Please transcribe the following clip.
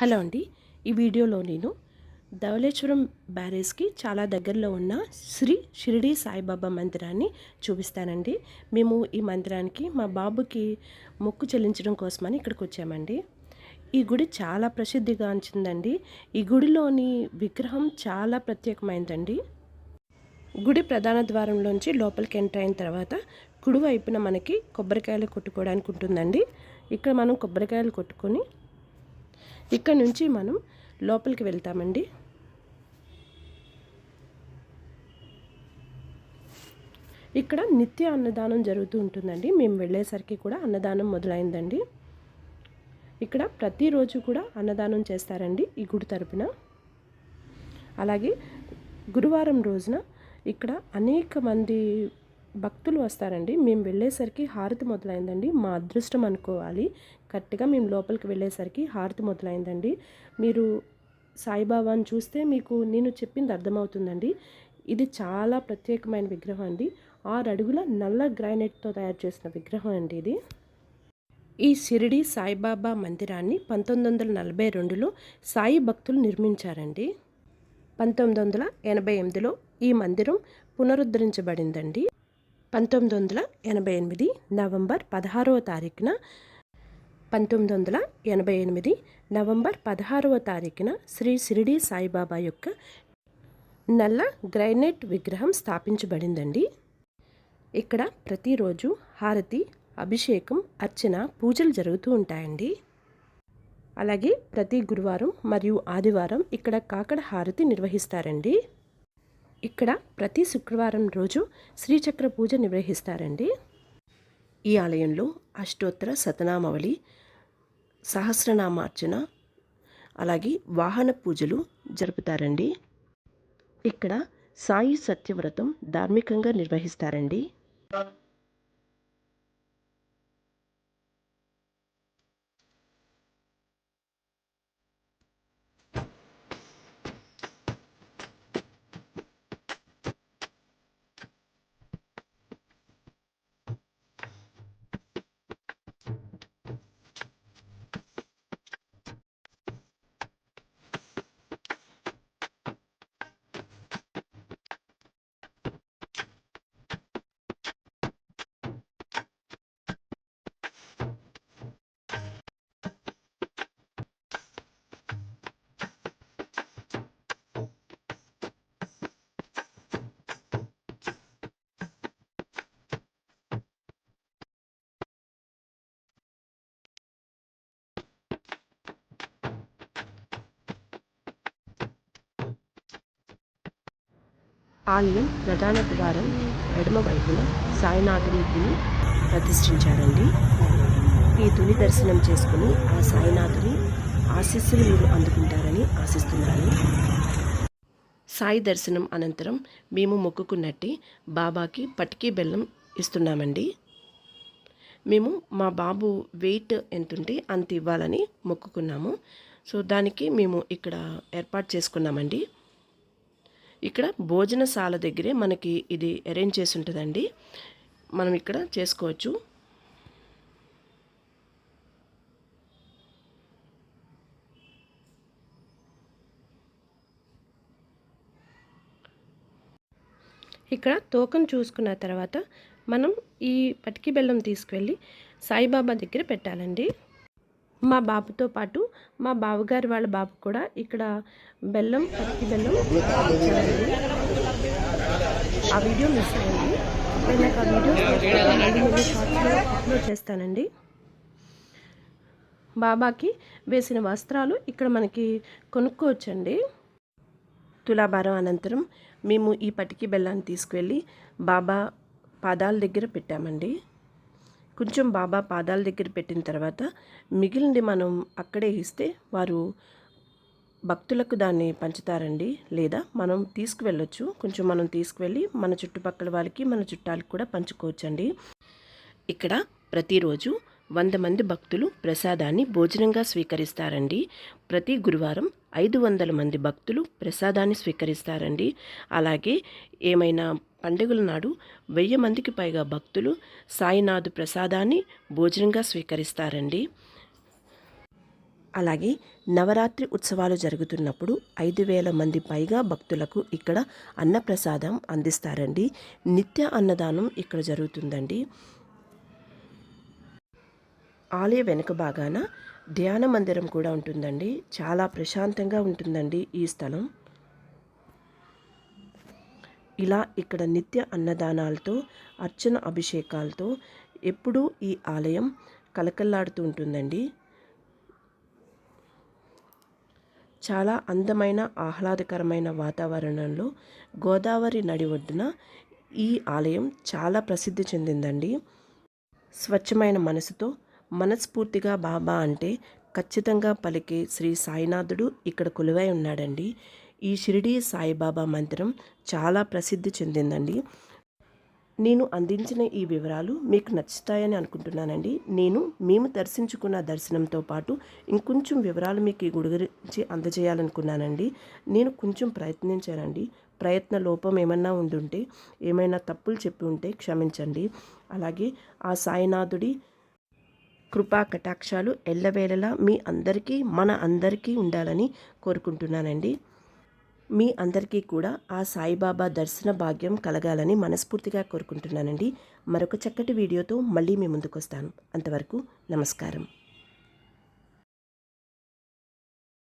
Hello అండి. ఈ వీడియోలో నేను ధవళేశ్వరం బ్యారేజ్కి చాలా దగ్గరలో ఉన్న శ్రీ షిరిడి సాయిబాబా మందిరాన్ని చూపిస్తానండి. మేము ఈ మందిరానికి మా బాబుకి మొక్కు చెల్లించడం కోసమని ఇక్కడికి వచ్చామండి. ఈ గుడి చాలా ప్రసిద్ధిగాంచిందండి. ఈ గుడిలోని విగ్రహం చాలా ప్రత్యేకమైందండి. గుడి ప్రధాన ద్వారంలోంచి లోపలికి ఎంటర్ అయిన తర్వాత కుడివైపున మనకి కొబ్బరికాయలు కొట్టుకోవడానికి ఉంటుందండి. ఇక్కడ మనం కొబ్బరికాయలు కొట్టుకొని ఇక్కడ నుంచి మనం లోపలికి వెళ్తామండి. ఇక్కడ నిత్య అన్నదానం జరుగుతూ ఉంటుందండి. మేము వెళ్ళేసరికి కూడా అన్నదానం మొదలైందండి. ఇక్కడ ప్రతిరోజు కూడా అన్నదానం చేస్తారండి ఈ గుడి తరపున. అలాగే గురువారం రోజున ఇక్కడ అనేక మంది భక్తులు వస్తారండి. మేము వెళ్ళేసరికి హారతి మొదలైందండి. మా అదృష్టం అనుకోవాలి. కరెక్ట్గా మేము లోపలికి వెళ్ళేసరికి హారతి మొదలైందండి. మీరు సాయిబాబాని చూస్తే మీకు నేను చెప్పింది అర్థమవుతుందండి. ఇది చాలా ప్రత్యేకమైన విగ్రహం అండి. 6 అడుగుల నల్ల గ్రానైట్తో తయారు చేసిన విగ్రహం అండి ఇది. ఈ షిరిడి సాయిబాబా మందిరాన్ని 1942లో సాయి భక్తులు నిర్మించారండి. 1988లో ఈ మందిరం పునరుద్ధరించబడిందండి. 1988 నవంబర్ 16వ తారీఖున 1988 శ్రీ షిరిడి సాయిబాబా యొక్క నల్ల గ్రైనైట్ విగ్రహం స్థాపించబడిందండి. ఇక్కడ ప్రతిరోజు హారతి, అభిషేకం, అర్చన, పూజలు జరుగుతూ ఉంటాయండి. అలాగే ప్రతి గురువారం మరియు ఆదివారం ఇక్కడ కాకడ హారతి నిర్వహిస్తారండి. ఇక్కడ ప్రతి శుక్రవారం రోజు శ్రీచక్ర పూజ నిర్వహిస్తారండి. ఈ ఆలయంలో అష్టోత్తర శతనామావళి, సహస్రనామార్చన, అలాగే వాహన పూజలు జరుపుతారండి. ఇక్కడ సాయి సత్యవ్రతం ధార్మికంగా నిర్వహిస్తారండి. ఆలయం ప్రధాన ద్వారం ఎడమ వైపున సాయినాథుని తుని ప్రతిష్ఠించారండి. ఈ తుని దర్శనం చేసుకుని ఆ సాయినాథుని ఆశీస్సులు మీరు అందుకుంటారని ఆశిస్తున్నాను. సాయి దర్శనం అనంతరం మేము మొక్కుకున్నట్టే బాబాకి పటికీ బెల్లం ఇస్తున్నామండి. మేము మా బాబు వెయిట్ ఎంతుంటే అంత ఇవ్వాలని మొక్కుకున్నాము. సో దానికి మేము ఇక్కడ ఏర్పాటు చేసుకున్నామండి. ఇక్కడ భోజనశాల దగ్గరే మనకి ఇది అరేంజ్ చేసి ఉంటుందండి. మనం ఇక్కడ చేసుకోవచ్చు. ఇక్కడ టోకెన్ చూసుకున్న తర్వాత మనం ఈ పటికి బెల్లం తీసుకువెళ్ళి సాయిబాబా దగ్గర పెట్టాలండి. మా బాబుతో పాటు మా బావగారి వాళ్ళ బాబు కూడా ఇక్కడ బెల్లం, పటికి బెల్లం ఇచ్చారండి. ఆ వీడియో మిస్ అయింది. నాకు ఆ వీడియో షార్ట్స్లో అప్లోడ్ చేస్తానండి. బాబాకి వేసిన వస్త్రాలు ఇక్కడ మనకి కొనుక్కోవచ్చండి. తులాభారం అనంతరం మేము ఈ పటికి బెల్లాన్ని తీసుకువెళ్ళి బాబా పాదాల దగ్గర పెట్టామండి. కొంచెం బాబా పాదాల దగ్గర పెట్టిన తర్వాత మిగిలింది మనం అక్కడే ఇస్తే వారు భక్తులకు దాన్ని పంచుతారండి. లేదా మనం తీసుకువెళ్ళొచ్చు. కొంచెం మనం తీసుకువెళ్ళి మన చుట్టుపక్కల వాళ్ళకి, మన చుట్టాలకు కూడా పంచుకోవచ్చండి. ఇక్కడ ప్రతిరోజు 100 మంది భక్తులు ప్రసాదాన్ని భోజనంగా స్వీకరిస్తారండి. ప్రతి గురువారం 500 మంది భక్తులు ప్రసాదాన్ని స్వీకరిస్తారండి. అలాగే ఏమైనా పండుగల నాడు 1000 మందికి పైగా భక్తులు సాయినాథ్ ప్రసాదాన్ని భోజనంగా స్వీకరిస్తారండి. అలాగే నవరాత్రి ఉత్సవాలు జరుగుతున్నప్పుడు 5,000 మంది పైగా భక్తులకు ఇక్కడ అన్నప్రసాదం అందిస్తారండి. నిత్య అన్నదానం ఇక్కడ జరుగుతుందండి. ఆలయ వెనుక భాగాన ధ్యాన మందిరం కూడా ఉంటుందండి. చాలా ప్రశాంతంగా ఉంటుందండి ఈ స్థలం. ఇలా ఇక్కడ నిత్య అన్నదానాలతో అర్చన అభిషేకాలతో ఎప్పుడూ ఈ ఆలయం కలకల్లాడుతూ ఉంటుందండి. చాలా అందమైన ఆహ్లాదకరమైన వాతావరణంలో గోదావరి నడి ఒడ్డున ఈ ఆలయం చాలా ప్రసిద్ధి చెందిందండి. స్వచ్ఛమైన మనసుతో మనస్ఫూర్తిగా బాబా అంటే ఖచ్చితంగా పలికే శ్రీ సాయినాథుడు ఇక్కడ కొలువై ఉన్నాడండి. ఈ షిరిడీ సాయిబాబా మందిరం చాలా ప్రసిద్ధి చెందిందండి. నేను అందించిన ఈ వివరాలు మీకు నచ్చుతాయని అనుకుంటున్నానండి. మేము దర్శించుకున్న దర్శనంతో పాటు ఇంకొంచెం వివరాలు మీకు ఈ గుడి గురించి అందజేయాలనుకున్నానండి. నేను కొంచెం ప్రయత్నించానండి. ప్రయత్న లోపం ఏమన్నా ఉండుంటే, ఏమైనా తప్పులు చెప్పి ఉంటే క్షమించండి. అలాగే ఆ సాయినాథుడి కృపా కటాక్షాలు ఎల్లవేళలా మీ అందరికీ మన అందరికీ ఉండాలని కోరుకుంటున్నానండి. మీ అందరికీ కూడా ఆ సాయిబాబా దర్శన భాగ్యం కలగాలని మనస్ఫూర్తిగా కోరుకుంటున్నానండి. మరొక చక్కటి వీడియోతో మళ్ళీ మీ ముందుకు వస్తాను. అంతవరకు నమస్కారం.